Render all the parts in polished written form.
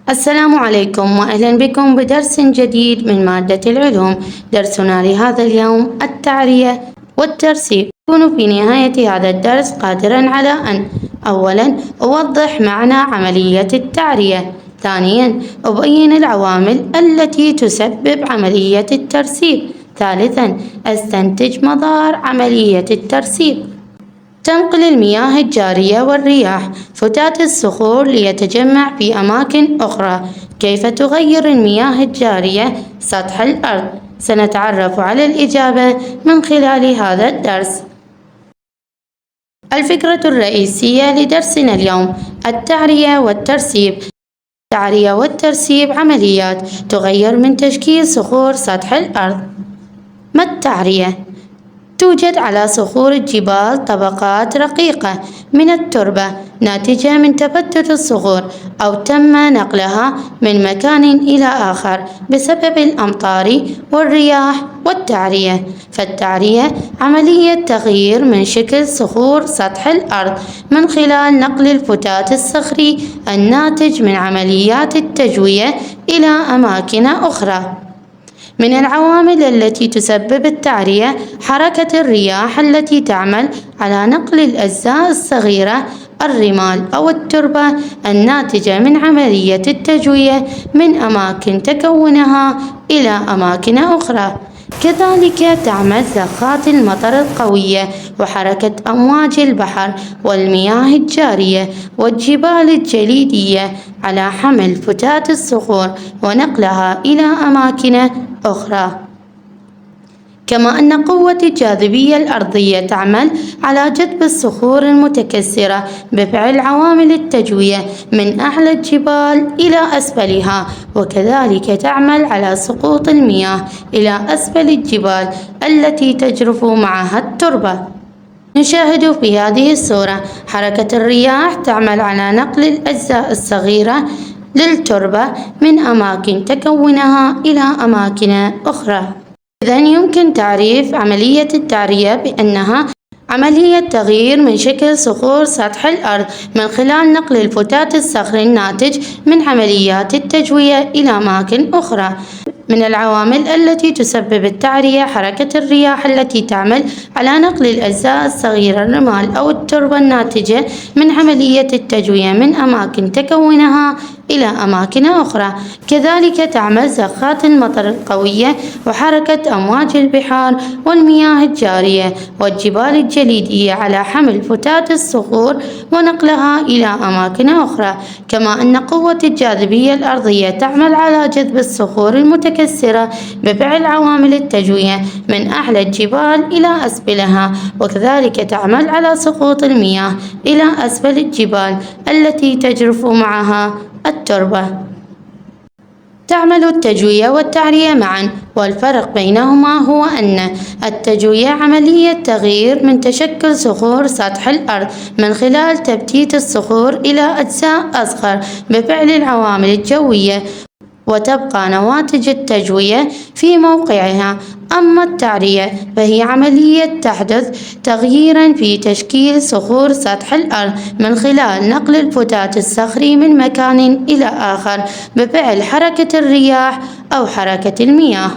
السلام عليكم وأهلا بكم بدرس جديد من مادة العلوم. درسنا لهذا اليوم التعرية والترسيب. أكون في نهاية هذا الدرس قادرا على أن أولا أوضح معنى عملية التعرية، ثانيا أبين العوامل التي تسبب عملية الترسيب، ثالثا أستنتج مظاهر عملية الترسيب. تنقل المياه الجارية والرياح فتات الصخور ليتجمع في أماكن أخرى. كيف تغير المياه الجارية سطح الأرض؟ سنتعرف على الإجابة من خلال هذا الدرس. الفكرة الرئيسية لدرسنا اليوم التعرية والترسيب. التعرية والترسيب عمليات تغير من تشكيل صخور سطح الأرض. ما التعرية؟ توجد على صخور الجبال طبقات رقيقة من التربة ناتجة من تفتت الصخور أو تم نقلها من مكان إلى آخر بسبب الأمطار والرياح والتعرية. فالتعرية عملية تغيير من شكل صخور سطح الأرض من خلال نقل الفتات الصخري الناتج من عمليات التجوية إلى أماكن أخرى. من العوامل التي تسبب التعرية حركة الرياح التي تعمل على نقل الأجزاء الصغيرة الرمال أو التربة الناتجة من عملية التجوية من أماكن تكونها إلى أماكن أخرى. كذلك تعمل زخات المطر القوية وحركة أمواج البحر والمياه الجارية والجبال الجليدية على حمل فتات الصخور ونقلها إلى أماكن أخرى. كما أن قوة الجاذبية الأرضية تعمل على جذب الصخور المتكسرة بفعل عوامل التجوية من أعلى الجبال إلى أسفلها، وكذلك تعمل على سقوط المياه إلى أسفل الجبال التي تجرف معها التربة. نشاهد في هذه الصورة حركة الرياح تعمل على نقل الأجزاء الصغيرة للتربة من أماكن تكونها إلى أماكن أخرى. إذن يمكن تعريف عملية التعرية بأنها عملية تغيير من شكل صخور سطح الأرض من خلال نقل الفتات الصخري الناتج من عمليات التجوية إلى أماكن أخرى. من العوامل التي تسبب التعرية حركة الرياح التي تعمل على نقل الأجزاء الصغيرة الرمال أو التربة الناتجة من عملية التجوية من أماكن تكونها إلى أماكن أخرى. كذلك تعمل زخات المطر القوية وحركة أمواج البحار والمياه الجارية والجبال الجليدية على حمل فتات الصخور ونقلها إلى أماكن أخرى. كما أن قوة الجاذبية الأرضية تعمل على جذب الصخور المتكسرة بفعل عوامل التجوية من أعلى الجبال إلى أسفلها، وكذلك تعمل على سقوط المياه إلى أسفل الجبال التي تجرف معها التربة. تعمل التجوية والتعرية معا، والفرق بينهما هو أن التجوية عملية تغيير من تشكل صخور سطح الأرض من خلال تفتيت الصخور إلى أجزاء أصغر بفعل العوامل الجوية، وتبقى نواتج التجوية في موقعها. أما التعرية فهي عملية تحدث تغييرا في تشكيل صخور سطح الأرض من خلال نقل الفتات الصخري من مكان إلى آخر بفعل حركة الرياح أو حركة المياه.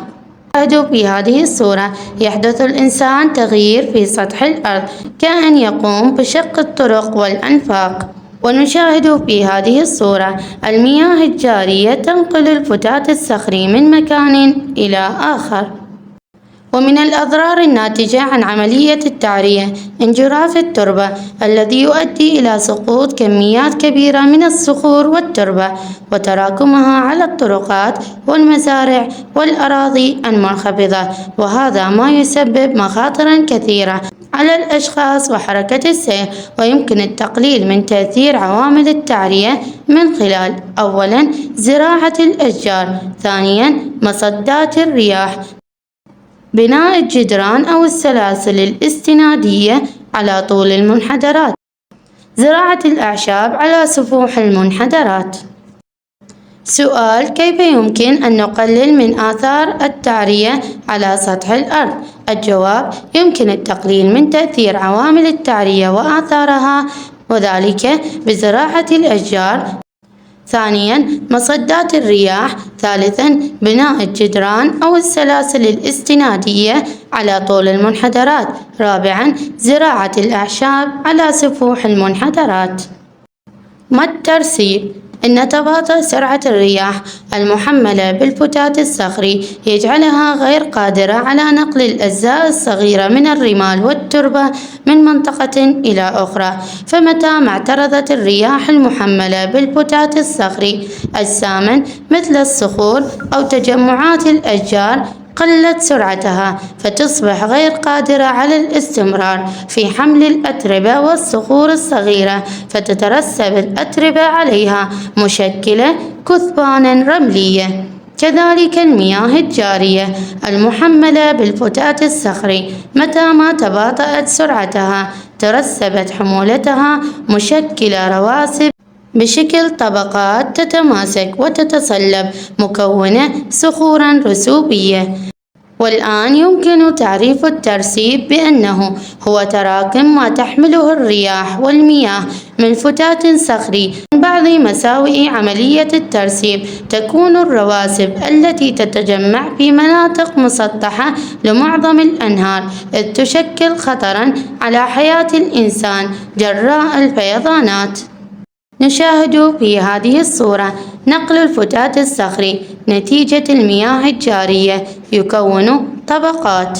في هذه الصورة يحدث الإنسان تغيير في سطح الأرض كأن يقوم بشق الطرق والأنفاق. ونشاهد في هذه الصورة المياه الجارية تنقل الفتات الصخري من مكان إلى آخر. ومن الأضرار الناتجة عن عملية التعرية انجراف التربة الذي يؤدي إلى سقوط كميات كبيرة من الصخور والتربة وتراكمها على الطرقات والمزارع والأراضي المنخفضة، وهذا ما يسبب مخاطرا كثيرة على الأشخاص وحركة السير. ويمكن التقليل من تأثير عوامل التعرية من خلال أولا زراعة الأشجار، ثانيا مصدات الرياح، بناء الجدران أو السلاسل الاستنادية على طول المنحدرات، زراعة الأعشاب على سفوح المنحدرات. سؤال: كيف يمكن أن نقلل من آثار التعرية على سطح الأرض؟ الجواب: يمكن التقليل من تأثير عوامل التعرية وآثارها وذلك بزراعة الأشجار. ثانياً مصدات الرياح. ثالثاً بناء الجدران أو السلاسل الاستنادية على طول المنحدرات. رابعاً زراعة الأعشاب على سفوح المنحدرات. ما الترسيب؟ إن تباطؤ سرعة الرياح المحملة بالفتات الصخري يجعلها غير قادرة على نقل الأجزاء الصغيرة من الرمال والتربة من منطقة إلى أخرى، فمتى ما اعترضت الرياح المحملة بالفتات الصخري أجسامًا مثل الصخور أو تجمعات الأشجار قلت سرعتها، فتصبح غير قادرة على الاستمرار في حمل الأتربة والصخور الصغيرة، فتترسب الأتربة عليها مشكلة كثبانا رملية. كذلك المياه الجارية المحملة بالفتات الصخري متى ما تباطأت سرعتها ترسبت حمولتها مشكلة رواسب بشكل طبقات تتماسك وتتصلب مكونة صخورا رسوبية. والآن يمكن تعريف الترسيب بأنه هو تراكم ما تحمله الرياح والمياه من فتات صخري. من بعض مساوئ عملية الترسيب تكون الرواسب التي تتجمع في مناطق مسطحة لمعظم الأنهار، إذ تشكل خطراً على حياة الإنسان جراء الفيضانات. نشاهد في هذه الصورة نقل الفتات الصخري نتيجة المياه الجارية يكون طبقات.